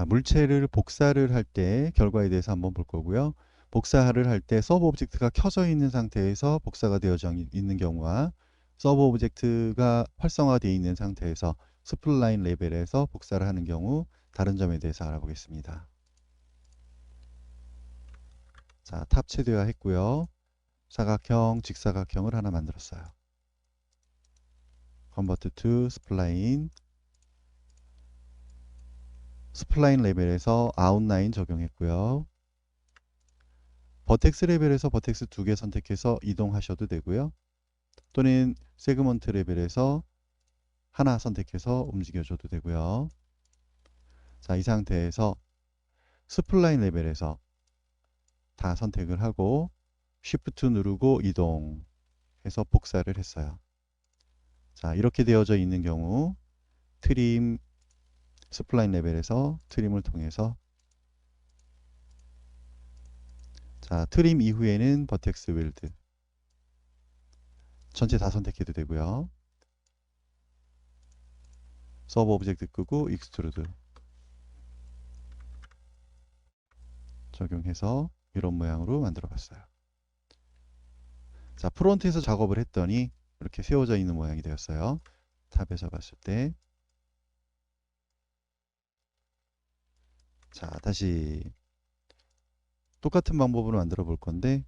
자, 물체를 복사를 할 때 결과에 대해서 한번 볼 거고요. 복사를 할 때 서브 오브젝트가 켜져 있는 상태에서 복사가 되어져 있는 경우와 서브 오브젝트가 활성화되어 있는 상태에서 스플라인 레벨에서 복사를 하는 경우 다른 점에 대해서 알아보겠습니다. 자, 탑 최대화 했고요. 사각형, 직사각형을 하나 만들었어요. Convert to Spline. 스플라인 레벨에서 아웃라인 적용했고요. 버텍스 레벨에서 버텍스 2개 선택해서 이동하셔도 되고요. 또는 세그먼트 레벨에서 하나 선택해서 움직여줘도 되고요. 자, 이 상태에서 스플라인 레벨에서 다 선택을 하고 Shift 누르고 이동해서 복사를 했어요. 자, 이렇게 되어져 있는 경우 트림, 스플라인 레벨에서 트림을 통해서 자, 트림 이후에는 버텍스 윌드 전체 다 선택해도 되고요. 서브 오브젝트 끄고 익스트루드 적용해서 이런 모양으로 만들어 봤어요. 자, 프론트에서 작업을 했더니 이렇게 세워져 있는 모양이 되었어요. 탑에서 봤을 때. 자, 다시 똑같은 방법으로 만들어 볼 건데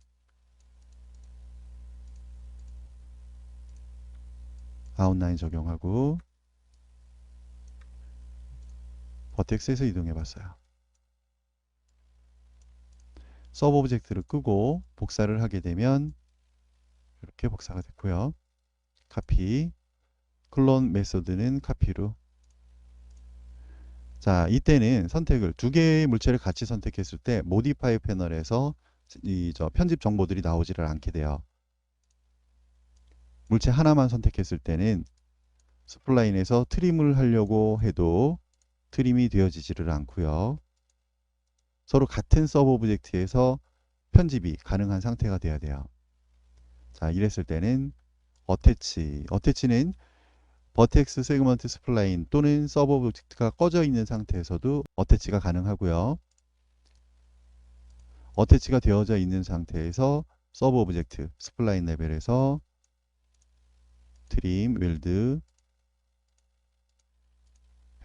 아웃라인 적용하고 버텍스에서 이동해 봤어요. 서브 오브젝트를 끄고 복사를 하게 되면 이렇게 복사가 됐고요. 카피, 클론 메소드는 카피로. 자, 이때는 선택을 두 개의 물체를 같이 선택했을 때 모디파이 패널에서 편집 정보들이 나오지를 않게 돼요. 물체 하나만 선택했을 때는 스플라인에서 트림을 하려고 해도 트림이 되어지지를 않고요. 서로 같은 서브 오브젝트에서 편집이 가능한 상태가 돼야 돼요. 자, 이랬을 때는 어태치는 버텍스 세그먼트 스플라인 또는 서브 오브젝트가 꺼져 있는 상태에서도 어태치가 가능하고요. 어태치가 되어져 있는 상태에서 서브 오브젝트 스플라인 레벨에서 트림, 웰드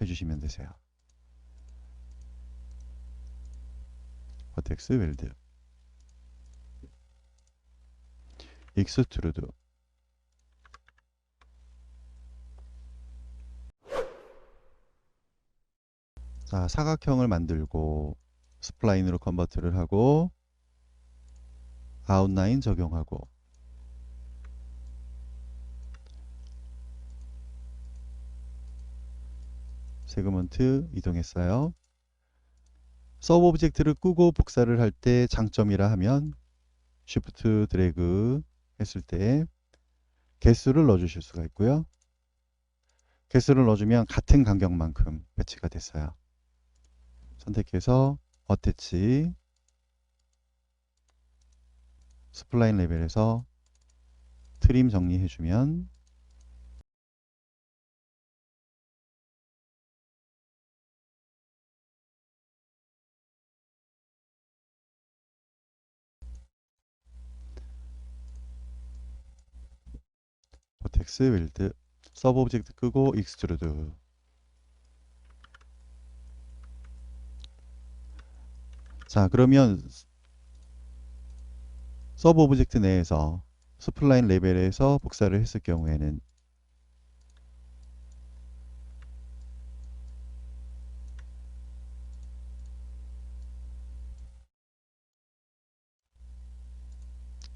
해주시면 되세요. 버텍스 웰드 익스트루드. 자, 사각형을 만들고 스플라인으로 컨버트를 하고 아웃라인 적용하고 세그먼트 이동했어요. 서브 오브젝트를 끄고 복사를 할 때 장점이라 하면 Shift 드래그 했을 때 개수를 넣어주실 수가 있고요. 개수를 넣어주면 같은 간격만큼 배치가 됐어요. 선택해서 어태치 스플라인 레벨에서 트림 정리해주면 버텍스 윌드 서브 오브젝트 끄고 익스트루드. 자, 그러면 서브 오브젝트 내에서 스플라인 레벨에서 복사를 했을 경우에는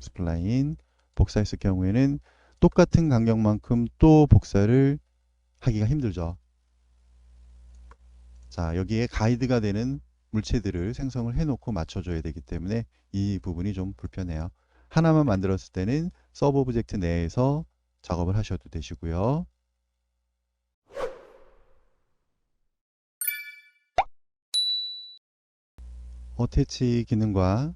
스플라인 복사했을 경우에는 똑같은 간격만큼 또 복사를 하기가 힘들죠. 자, 여기에 가이드가 되는 물체들을 생성을 해놓고 맞춰줘야 되기 때문에 이 부분이 좀 불편해요. 하나만 만들었을 때는 서브 오브젝트 내에서 작업을 하셔도 되시고요. 어태치 기능과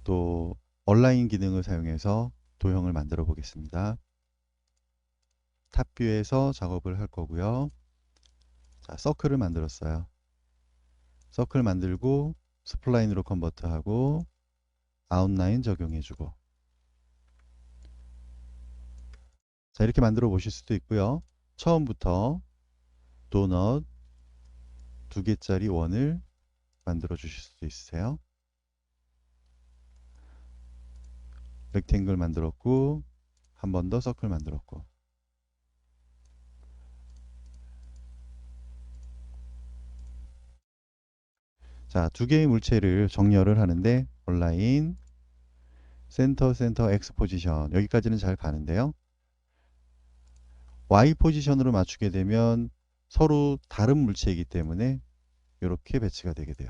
또 얼라인 기능을 사용해서 도형을 만들어 보겠습니다. 탑뷰에서 작업을 할 거고요. 자, 서클을 만들었어요. 서클 만들고 스플라인으로 컨버트하고 아웃라인 적용해주고. 자, 이렇게 만들어 보실 수도 있고요. 처음부터 도넛 2개짜리 원을 만들어 주실 수도 있으세요. 렉탱글 만들었고 한 번 더 서클 만들었고. 자, 2개의 물체를 정렬을 하는데 온라인 센터 X 포지션 여기까지는 잘 가는데요. Y 포지션으로 맞추게 되면 서로 다른 물체이기 때문에 이렇게 배치가 되게 돼요.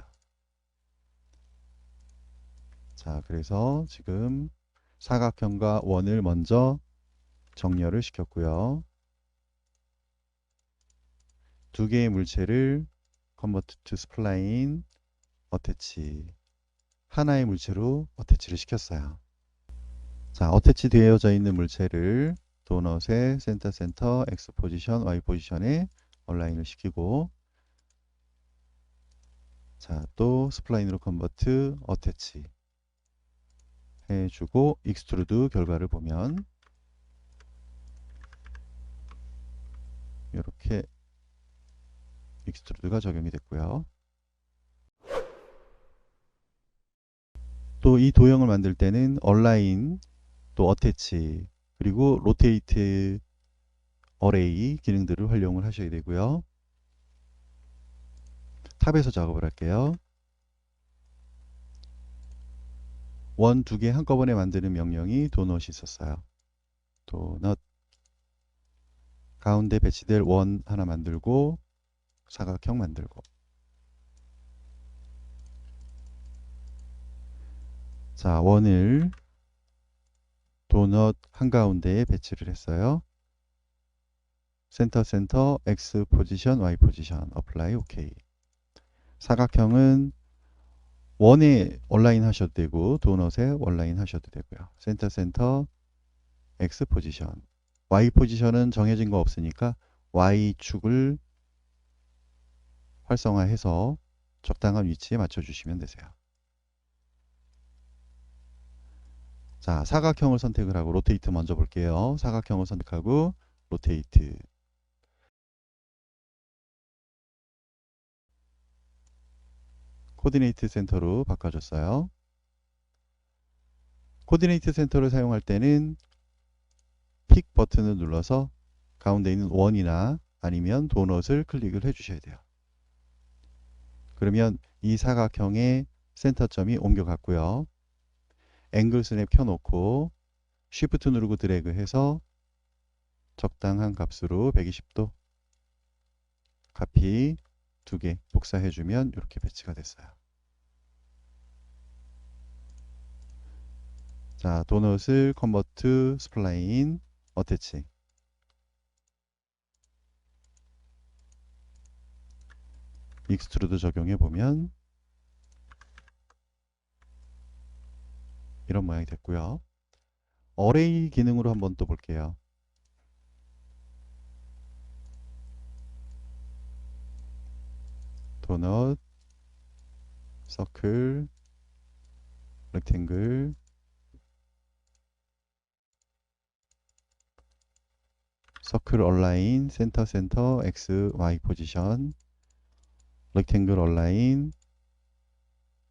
자, 그래서 지금 사각형과 원을 먼저 정렬을 시켰고요. 2개의 물체를 convert to spline 어태치 하나의 물체로 어태치를 시켰어요. 자, 어태치 되어져 있는 물체를 도넛의 센터 X 포지션 Y 포지션에 얼라인을 시키고, 자, 또 스플라인으로 컨버트 어태치 해주고 익스트루드 결과를 보면 이렇게 익스트루드가 적용이 됐고요. 또 이 도형을 만들 때는 얼라인 또 어태치 그리고 로테이트 어레이 기능들을 활용을 하셔야 되고요. 탑에서 작업을 할게요. 원 2개 한꺼번에 만드는 명령이 도넛이 있었어요. 도넛 가운데 배치될 원 하나 만들고 사각형 만들고. 자, 원을 도넛 한가운데에 배치를 했어요. 센터 X 포지션 Y 포지션 어플라이 오케이. 사각형은 원에 온라인 하셔도 되고 도넛에 온라인 하셔도 되고요. 센터 X 포지션 Y 포지션은 정해진 거 없으니까 Y축을 활성화해서 적당한 위치에 맞춰주시면 되세요. 자, 사각형을 선택을 하고 로테이트 먼저 볼게요. 사각형을 선택하고 로테이트. 코디네이트 센터로 바꿔줬어요. 코디네이트 센터를 사용할 때는 픽 버튼을 눌러서 가운데 있는 원이나 아니면 도넛을 클릭을 해주셔야 돼요. 그러면 이 사각형의 센터점이 옮겨갔고요. 앵글 스냅 켜놓고 쉬프트 누르고 드래그 해서 적당한 값으로 120도 카피 2개 복사해주면 이렇게 배치가 됐어요. 자, 도넛을 컨버트 스플라인 어태치. 익스트루드 적용해 보면 이런 모양이 됐고요. 어레이 기능으로 한번 또 볼게요. 도넛, 서클, 렉탱글, 서클 얼라인, 센터 X, Y 포지션, 렉탱글 얼라인,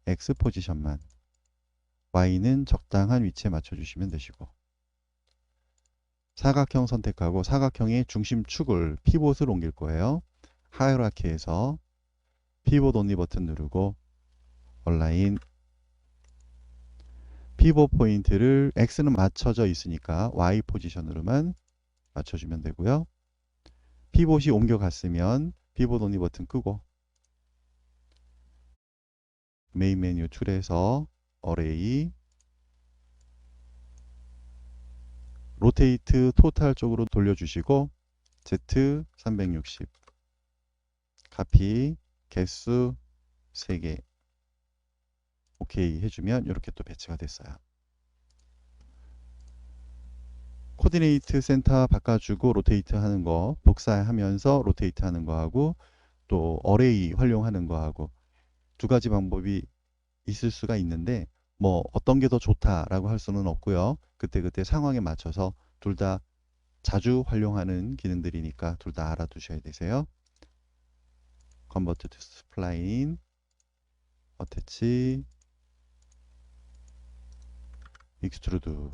X 포지션만. Y는 적당한 위치에 맞춰주시면 되시고. 사각형 선택하고 사각형의 중심축을 피봇을 옮길 거예요. 하이라키에서 피봇 온리 버튼 누르고 얼라인 피봇 포인트를 X는 맞춰져 있으니까 Y 포지션으로만 맞춰주면 되고요. 피봇이 옮겨갔으면 피봇 온리 버튼 끄고 메인 메뉴 툴에서 어레이 로테이트 토탈 쪽으로 돌려주시고 Z360 카피 개수 3개 오케이 해주면 이렇게 또 배치가 됐어요. 코디네이트 센터 바꿔주고 로테이트 하는 거 복사하면서 로테이트 하는 거 하고 또 어레이 활용하는 거 하고 두 가지 방법이 있을 수가 있는데 뭐 어떤 게 더 좋다라고 할 수는 없고요. 그때그때 상황에 맞춰서 둘 다 자주 활용하는 기능들이니까 둘 다 알아두셔야 되세요. Convert to Spline, Attach, Extrude.